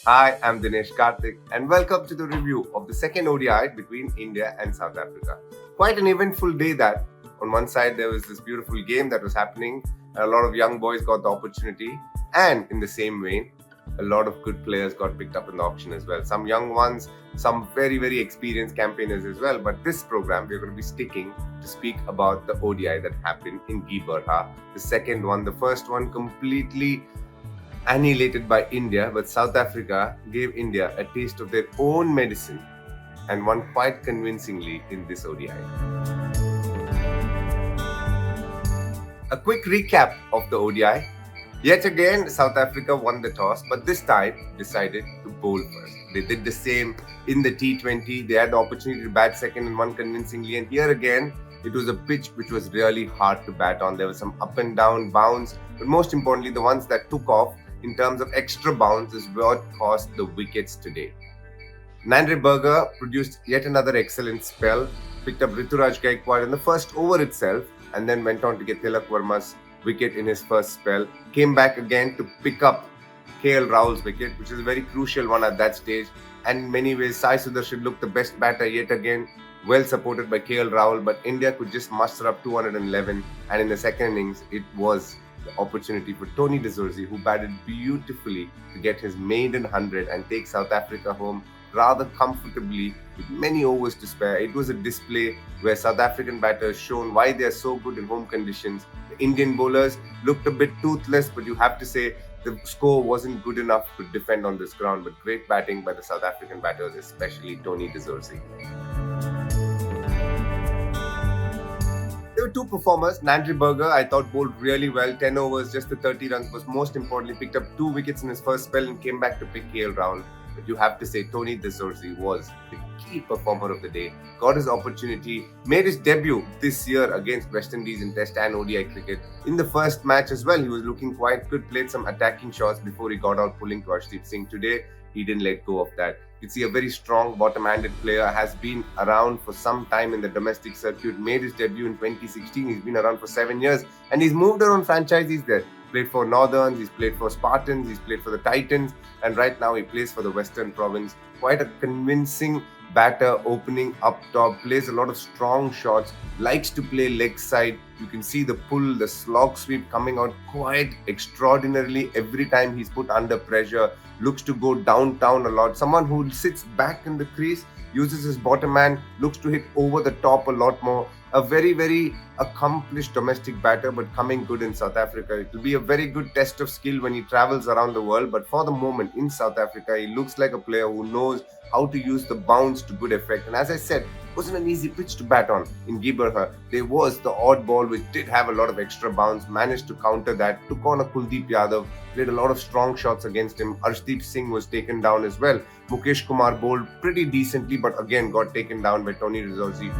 Hi, I'm Dinesh Karthik, and welcome to the review of the second ODI between India and South Africa. Quite an eventful day that. On one side, there was this beautiful game that was happening, and a lot of young boys got the opportunity, and in the same vein, a lot of good players got picked up in the auction as well. Some young ones, some very experienced campaigners as well. But this program, we're going to be sticking to speak about the ODI that happened in Giberha. The second one, the first one completely annihilated by India, but South Africa gave India a taste of their own medicine and won quite convincingly in this ODI. A quick recap of the ODI. Yet again, South Africa won the toss, but this time decided to bowl first. They did the same in the T20. They had the opportunity to bat second and won convincingly. And here again, it was a pitch which was really hard to bat on. There was some up and down bounce, but most importantly, the ones that took off in terms of extra bounce is what cost the wickets today. Nandre Burger produced yet another excellent spell, picked up Rituraj Gaikwad in the first over itself, and then went on to get Tilak Verma's wicket in his first spell. Came back again to pick up KL Rahul's wicket, which is a very crucial one at that stage. And in many ways, Sai Sudarshan looked the best batter yet again, well supported by KL Rahul, but India could just muster up 211. And in the second innings, it was the opportunity for Tony Zorzi, who batted beautifully to get his maiden 100 and take South Africa home rather comfortably with many overs to spare. It was a display where South African batters shown why they are so good in home conditions. The Indian bowlers looked a bit toothless, but you have to say the score wasn't good enough to defend on this ground. But great batting by the South African batters, especially Tony Zorzi. There were two performers. Nandre Burger, I thought, bowled really well. 10 overs, just the 30 runs, was most importantly picked up 2 wickets in his first spell and came back to pick KL Rahul. But you have to say Tony Zorzi was the key performer of the day. Got his opportunity, made his debut this year against West Indies in Test and ODI cricket. In the first match as well, he was looking quite good, played some attacking shots before he got out pulling to Arshdeep Singh. Today, he didn't let go of that. You see a very strong bottom-handed player, has been around for some time in the domestic circuit, made his debut in 2016. He's been around for 7 years and he's moved around franchises there. Played for Northerns, he's played for Spartans, he's played for the Titans, and right now he plays for the Western Province. Quite a convincing batter, opening up top, plays a lot of strong shots, likes to play leg side. You can see the pull, the slog sweep coming out quite extraordinarily every time he's put under pressure. Looks to go downtown a lot. Someone who sits back in the crease, uses his bottom hand, looks to hit over the top a lot more. A very accomplished domestic batter, but coming good in South Africa. It will be a very good test of skill when he travels around the world. But for the moment in South Africa, he looks like a player who knows how to use the bounce to good effect. And as I said, it wasn't an easy pitch to bat on in Giberha. There was the odd ball which did have a lot of extra bounce, managed to counter that, took on a Kuldeep Yadav, played a lot of strong shots against him. Arshdeep Singh was taken down as well. Mukesh Kumar bowled pretty decently, but again got taken down by Tony Zorzi.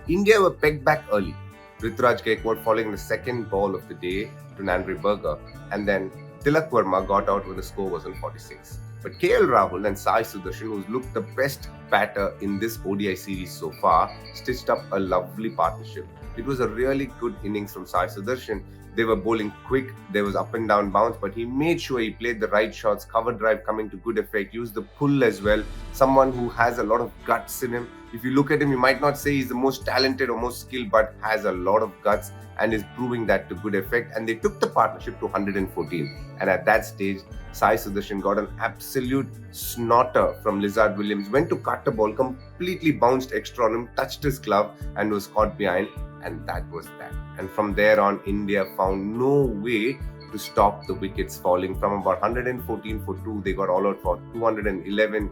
India were pegged back early. Rituraj Gaikwad falling the second ball of the day to Nandre Burger, and then Tilak Verma got out when the score was on 46. But KL Rahul and Sai Sudarshan, who's looked the best batter in this ODI series so far, stitched up a lovely partnership. It was a really good innings from Sai Sudarshan. They were bowling quick, there was up and down bounce, but he made sure he played the right shots, cover drive coming to good effect, used the pull as well. Someone who has a lot of guts in him. If you look at him, you might not say he's the most talented or most skilled, but has a lot of guts and is proving that to good effect. And they took the partnership to 114. And at that stage, Sai Sudarshan got an absolute snorter from Lizard Williams, went to cut the ball, completely bounced extra on him, touched his glove and was caught behind. And that was that. And from there on, India found no way to stop the wickets falling. From about 114 for 2, they got all out for 211.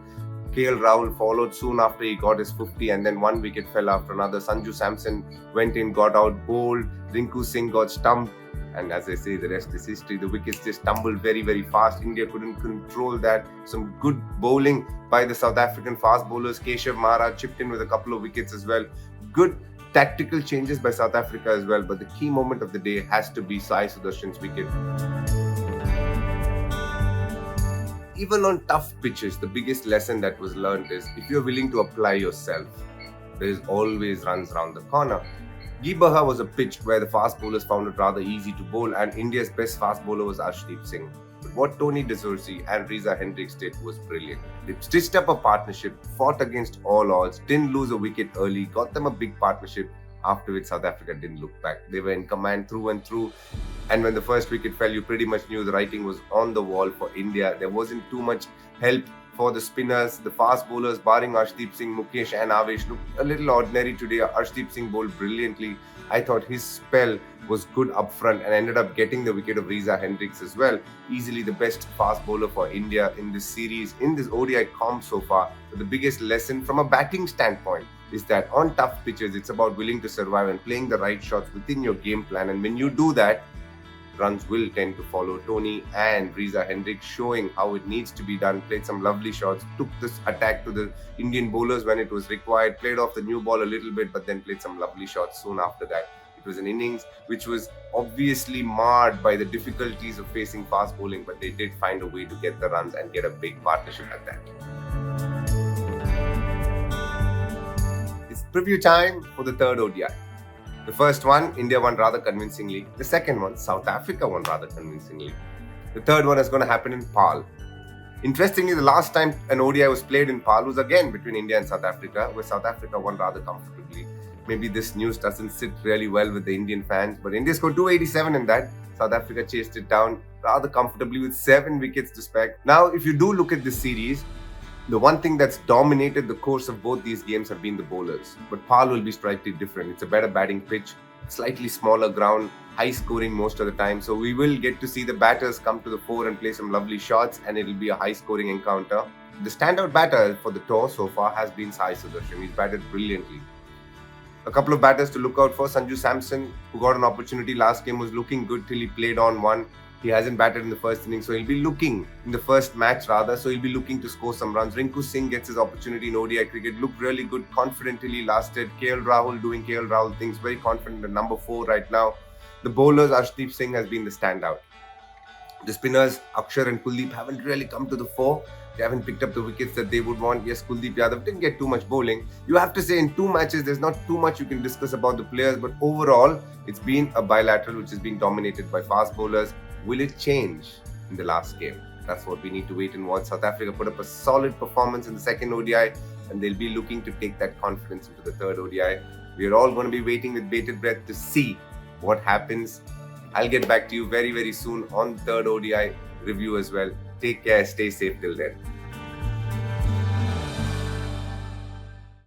KL Rahul followed soon after he got his 50, and then one wicket fell after another. Sanju Samson went in, got out bowled. Rinku Singh got stumped. And as I say, the rest is history. The wickets just tumbled very fast. India couldn't control that. Some good bowling by the South African fast bowlers. Keshav Maharaj chipped in with a couple of wickets as well. Good tactical changes by South Africa as well. But the key moment of the day has to be Sai Sudarshan's wicket. Even on tough pitches, the biggest lesson that was learned is if you're willing to apply yourself, there is always runs around the corner. Giberha was a pitch where the fast bowlers found it rather easy to bowl, and India's best fast bowler was Arshdeep Singh. But what Tony Zorzi and Reza Hendricks did was brilliant. They stitched up a partnership, fought against all odds, didn't lose a wicket early, got them a big partnership, after which South Africa didn't look back. They were in command through and through. And when the first wicket fell, you pretty much knew the writing was on the wall for India. There wasn't too much help for the spinners. The fast bowlers, barring Arshdeep Singh, Mukesh and Avesh, looked a little ordinary today. Arshdeep Singh bowled brilliantly. I thought his spell was good up front and ended up getting the wicket of Reza Hendricks as well. Easily the best fast bowler for India in this series, in this ODI comp so far. But the biggest lesson from a batting standpoint is that on tough pitches, it's about willing to survive and playing the right shots within your game plan. And when you do that, runs will tend to follow. Tony and Reza Hendricks showing how it needs to be done, played some lovely shots, took this attack to the Indian bowlers when it was required, played off the new ball a little bit, but then played some lovely shots soon after that. It was an innings which was obviously marred by the difficulties of facing fast bowling, but they did find a way to get the runs and get a big partnership at that. It's preview time for the third ODI. The first one, India won rather convincingly. The second one, South Africa won rather convincingly. The third one is going to happen in Pal. Interestingly, the last time an ODI was played in Pal was again between India and South Africa, where South Africa won rather comfortably. Maybe this news doesn't sit really well with the Indian fans, but India scored 287 in that. South Africa chased it down rather comfortably with 7 wickets to spare. Now, if you do look at this series, the one thing that's dominated the course of both these games have been the bowlers. But Pal will be slightly different. It's a better batting pitch, slightly smaller ground, high scoring most of the time. So we will get to see the batters come to the fore and play some lovely shots, and it'll be a high scoring encounter. The standout batter for the tour so far has been Sai Sudarshan. He's batted brilliantly. A couple of batters to look out for. Sanju Samson, who got an opportunity last game, was looking good till he played on one. He hasn't batted in the first inning, so he'll be looking in the first match rather. So he'll be looking to score some runs. Rinku Singh gets his opportunity in ODI cricket. Looked really good, confident till he lasted. Rahul doing Rahul things, very confident at number 4 right now. The bowlers, Arshdeep Singh has been the standout. The spinners, Akshar and Kuldeep, haven't really come to the fore. They haven't picked up the wickets that they would want. Yes, Kuldeep Yadav didn't get too much bowling. You have to say in 2 matches, there's not too much you can discuss about the players. But overall, it's been a bilateral which is being dominated by fast bowlers. Will it change in the last game? That's what we need to wait and watch. South Africa put up a solid performance in the second ODI, and they'll be looking to take that confidence into the third ODI. We are all going to be waiting with bated breath to see what happens. I'll get back to you very, very soon on the third ODI review as well. Take care, stay safe till then.